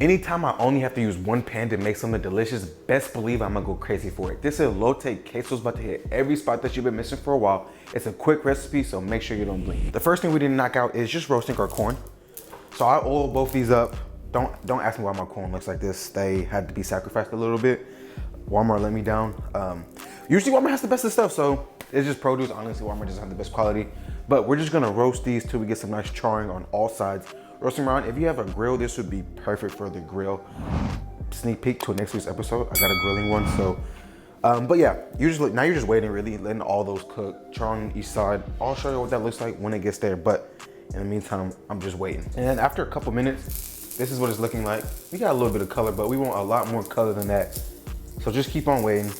Anytime I only have to use one pan to make something delicious, best believe I'm gonna go crazy for it. This Elote Queso is about to hit every spot that you've been missing for a while. It's a quick recipe, so make sure you don't blink. The first thing we didn't knock out is just roasting our corn. So I oil both these up. Don't ask me why my corn looks like this. They had to be sacrificed a little bit. Walmart let me down. Usually Walmart has the best of stuff, so it's just produce. Honestly, Walmart doesn't have the best quality. But we're just gonna roast these till we get some nice charring on all sides. Roasting around, if you have a grill, this would be perfect for the grill. Sneak peek to next week's episode. I got a grilling one, so. But yeah, now you're just waiting really, letting all those cook, charring each side. I'll show you what that looks like when it gets there, but in the meantime, I'm just waiting. And then after a couple minutes, this is what it's looking like. We got a little bit of color, but we want a lot more color than that. So just keep on waiting.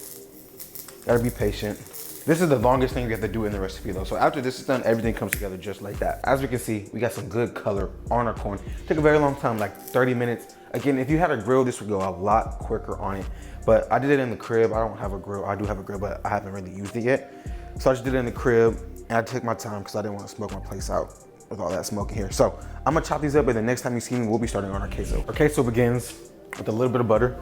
Gotta be patient. This is the longest thing we have to do in the recipe though. So after this is done, everything comes together just like that. As we can see, we got some good color on our corn. Took a very long time, like 30 minutes. Again, if you had a grill, this would go a lot quicker on it. But I did it in the crib. I don't have a grill. I do have a grill, but I haven't really used it yet. So I just did it in the crib and I took my time because I didn't want to smoke my place out with all that smoke in here. So I'm gonna chop these up, and the next time you see me, we'll be starting on our queso. Our queso begins with a little bit of butter.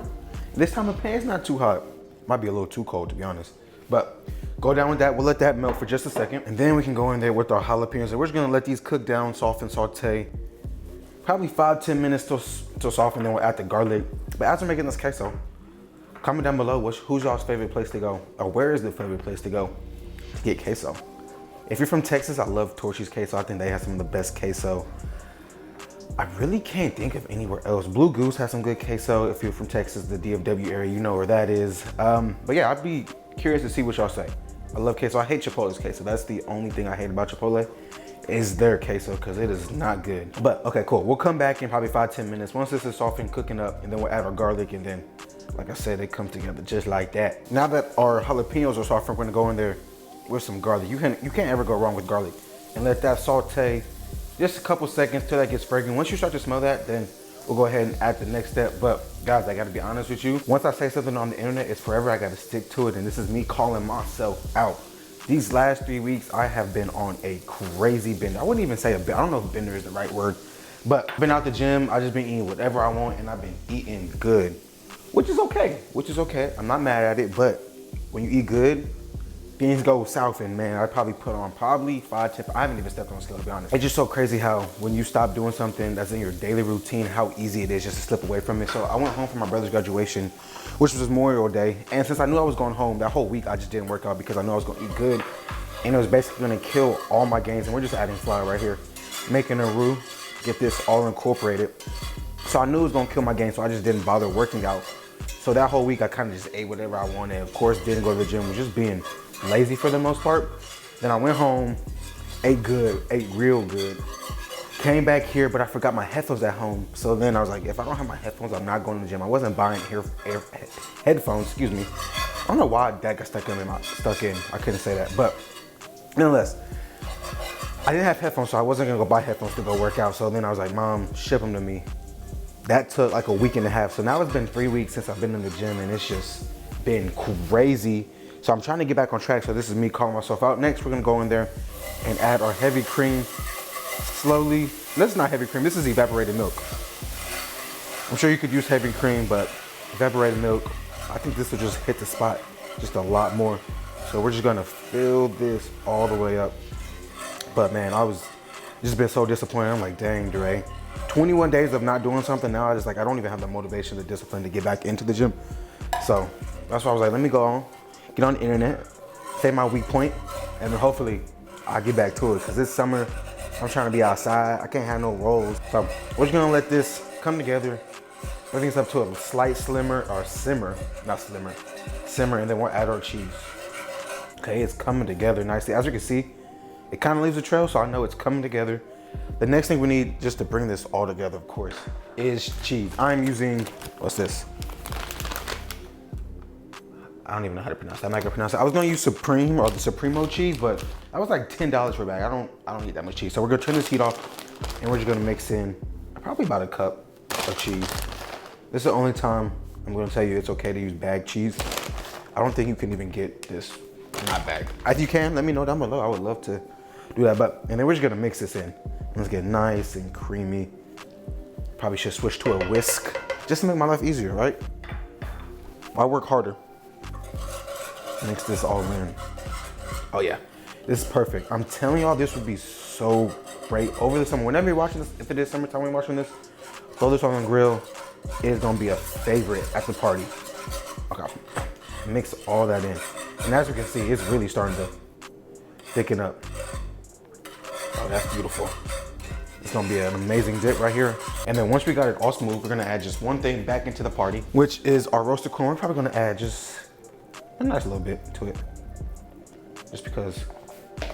This time the pan's not too hot. Might be a little too cold to be honest. But go down with that. We'll let that melt for just a second. And then we can go in there with our jalapenos. And we're just gonna let these cook down, soften, saute. Probably 5-10 minutes to soften, then we'll add the garlic. But as we're making this queso, comment down below who's y'all's favorite place to go? Or where is the favorite place to go to get queso? If you're from Texas, I love Torchy's queso. I think they have some of the best queso. I really can't think of anywhere else. Blue Goose has some good queso. If you're from Texas, the DFW area, you know where that is. But yeah, I'd be curious to see what y'all say. I love queso. I hate Chipotle's queso. That's the only thing I hate about Chipotle is their queso, because it is not good. But okay, cool. We'll come back in probably 5-10 minutes. Once this is softened, cooking up, and then we'll add our garlic, and then, like I said, they come together just like that. Now that our jalapenos are softened, we're gonna go in there with some garlic. You can't ever go wrong with garlic. And let that saute just a couple seconds till that gets fragrant. Once you start to smell that, then we'll go ahead and add the next step. But guys, I gotta be honest with you. Once I say something on the internet, it's forever. I gotta stick to it. And this is me calling myself out. These last 3 weeks, I have been on a crazy bender. I wouldn't even say a bender. I don't know if bender is the right word, but I've been out the gym. I just been eating whatever I want, and I've been eating good, which is okay. I'm not mad at it, but when you eat good, things go south, and man, I probably put on 5-10. I haven't even stepped on a scale, to be honest. It's just so crazy how when you stop doing something that's in your daily routine, how easy it is just to slip away from it. So I went home for my brother's graduation, which was Memorial Day. And since I knew I was going home, that whole week I just didn't work out because I knew I was gonna eat good. And it was basically gonna kill all my gains. And we're just adding flour right here, making a roux, get this all incorporated. So I knew it was gonna kill my gains, so I just didn't bother working out. So that whole week I kind of just ate whatever I wanted. Of course, didn't go to the gym, was just being lazy for the most part. Then I went home, ate real good. Came back here, but I forgot my headphones at home. So then I was like, if I don't have my headphones, I'm not going to the gym. I wasn't buying headphones, excuse me. I don't know why that got stuck in. I couldn't say that, but nonetheless, I didn't have headphones, so I wasn't gonna go buy headphones to go work out. So then I was like, Mom, ship them to me. That took like a week and a half. So now it's been 3 weeks since I've been in the gym, and it's just been crazy. So I'm trying to get back on track. So this is me calling myself out. Next, we're gonna go in there and add our heavy cream slowly. This is not heavy cream, this is evaporated milk. I'm sure you could use heavy cream, but evaporated milk, I think this will just hit the spot just a lot more. So we're just gonna fill this all the way up. But man, I was just been so disappointed. I'm like, dang, Dre. 21 days of not doing something, now I don't even have the motivation, the discipline to get back into the gym. So that's why I was like, let me go on, get on the internet, say my weak point, and then hopefully I'll get back to it. Cause this summer, I'm trying to be outside. I can't have no rolls. So we're just gonna let this come together. Everything's up to a slight simmer, and then we'll add our cheese. Okay, it's coming together nicely. As you can see, it kind of leaves a trail, so I know it's coming together. The next thing we need just to bring this all together, of course, is cheese. I'm using, what's this? I don't even know how to pronounce that. I'm not gonna pronounce it. I was gonna use Supreme or the Supremo cheese, but that was like $10 for a bag. I don't need that much cheese. So we're gonna turn this heat off, and we're just gonna mix in probably about a cup of cheese. This is the only time I'm gonna tell you it's okay to use bag cheese. I don't think you can even get this not bag. If you can, let me know down below. I would love to do that. And then we're just gonna mix this in. Let's get nice and creamy. Probably should switch to a whisk. just to make my life easier, right? I work harder. Mix this all in. Oh yeah, this is perfect. I'm telling y'all, this would be so great over the summer. Whenever you're watching this, if it is summertime when you're watching this, throw this on the grill. It is gonna be a favorite at the party. Okay, mix all that in. And as you can see, it's really starting to thicken up. Oh, that's beautiful. It's gonna be an amazing dip right here. And then once we got it all smooth, we're gonna add just one thing back into the party, which is our roasted corn. We're probably gonna add just a nice little bit to it. Just because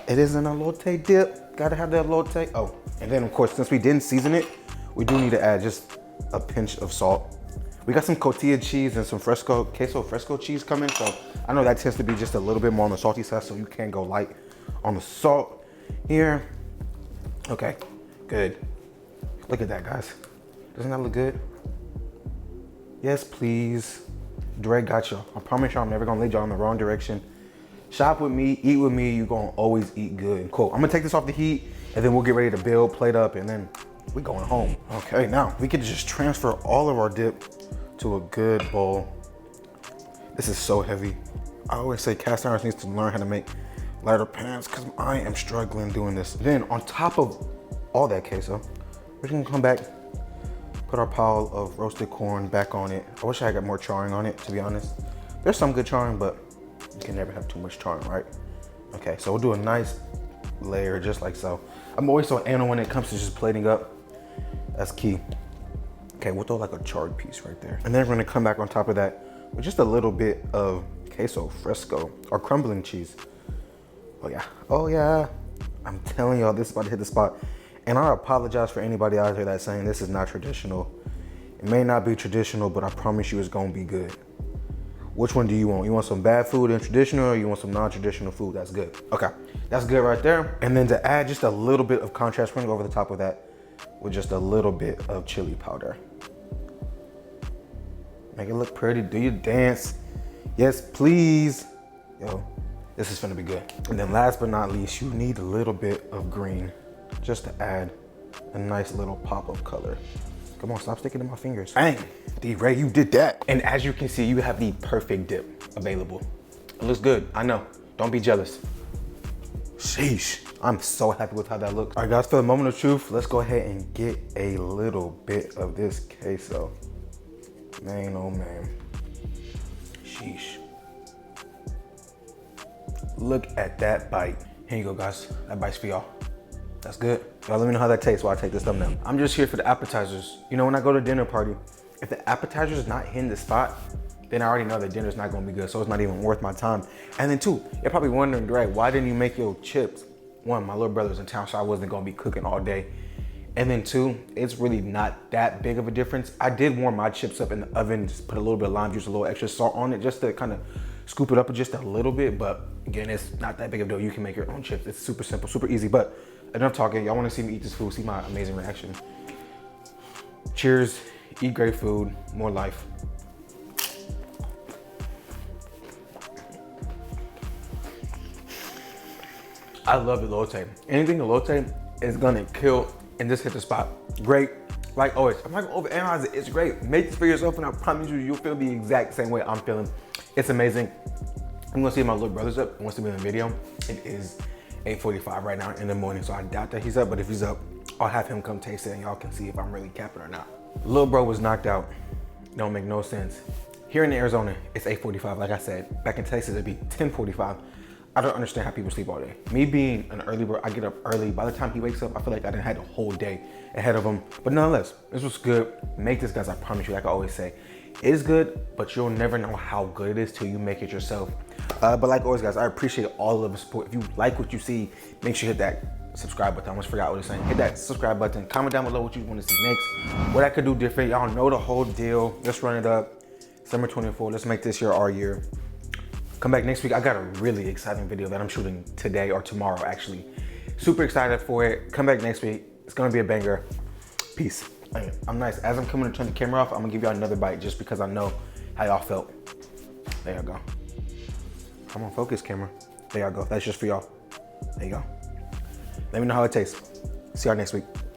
it is an elote dip. Gotta have the elote. Oh, and then of course, since we didn't season it, we do need to add just a pinch of salt. We got some cotija cheese and some queso fresco cheese coming. So I know that tends to be just a little bit more on the salty side, so you can go light on the salt here. Okay, good. Look at that, guys. Doesn't that look good? Yes, please. Dre got you. I promise y'all I'm never gonna lead y'all in the wrong direction. Shop with me, eat with me, you're gonna always eat good. Cool, I'm gonna take this off the heat and then we'll get ready to build, plate up, and then we're going home. Okay, now we can just transfer all of our dip to a good bowl. This is so heavy. I always say cast irons needs to learn how to make lighter pans because I am struggling doing this. Then on top of all that queso, we're gonna come back, put our pile of roasted corn back on it. I wish I had got more charring on it, to be honest. There's some good charring, but you can never have too much charring, right? Okay, so we'll do a nice layer just like so. I'm always so anal when it comes to just plating up. That's key. Okay, we'll throw like a charred piece right there. And then we're gonna come back on top of that with just a little bit of queso fresco or crumbling cheese. Oh yeah, oh yeah. I'm telling y'all, this is about to hit the spot. And I apologize for anybody out there that's saying this is not traditional. It may not be traditional, but I promise you it's gonna be good. Which one do you want? You want some bad food and traditional, or you want some non-traditional food that's good? Okay, that's good right there. And then to add just a little bit of contrast, we're gonna go over the top of that with just a little bit of chili powder. Make it look pretty, do your dance. Yes, please. Yo, this is gonna be good. And then last but not least, you need a little bit of green just to add a nice little pop of color. Come on, stop sticking to my fingers. Dang, D-Ray, you did that. And as you can see, you have the perfect dip available. It looks good, I know. Don't be jealous. Sheesh, I'm so happy with how that looks. All right, guys, for the moment of truth, let's go ahead and get a little bit of this queso. Man, oh man. Sheesh. Look at that bite. Here you go, guys. That bite's for y'all. That's good. Y'all let me know how that tastes while I take this thumbnail. I'm just here for the appetizers. You know, when I go to a dinner party, if the appetizer is not hitting the spot, then I already know that dinner's not gonna be good, so it's not even worth my time. And then two, you're probably wondering, Greg, why didn't you make your chips? One, my little brother's in town, so I wasn't gonna be cooking all day. And then two, it's really not that big of a difference. I did warm my chips up in the oven, just put a little bit of lime juice, a little extra salt on it, just to kind of scoop it up just a little bit. But again, it's not that big of a deal. You can make your own chips. It's super simple, super easy. But enough talking. Y'all want to see me eat this food, see my amazing reaction. Cheers, eat great food, more life. I love elote. Anything elote is gonna kill and just hit the spot. Great, like always. I'm not gonna overanalyze it, it's great. Make this for yourself and I promise you, you'll feel the exact same way I'm feeling. It's amazing. I'm gonna see if my little brother's up, wants to be in the video. It is 8:45 right now in the morning, so I doubt that he's up, but if he's up, I'll have him come taste it and y'all can see if I'm really capping or not. Little bro was knocked out. Don't make no sense. Here in Arizona, it's 8:45, like I said. Back in Texas, it'd be 10:45. I don't understand how people sleep all day. Me being an early bird, I get up early. By the time he wakes up, I feel like I done had the whole day ahead of him. But nonetheless, this was good. Make this, guys, I promise you, like I always say, it is good, but you'll never know how good it is till you make it yourself. But like always, guys, I appreciate all of the support. If you like what you see, make sure you hit that subscribe button. I almost forgot what it's saying. Hit that subscribe button. Comment down below what you want to see next, what I could do different. Y'all know the whole deal. Let's run it up. Summer 24, let's make this year our year. Come back next week. I got a really exciting video that I'm shooting today or tomorrow, actually. Super excited for it. Come back next week. It's gonna be a banger. Peace. I'm nice. As I'm coming to turn the camera off, I'm gonna give y'all another bite just because I know how y'all felt. There you go. Come on, focus, camera. There y'all go. That's just for y'all. There you go. Let me know how it tastes. See y'all next week.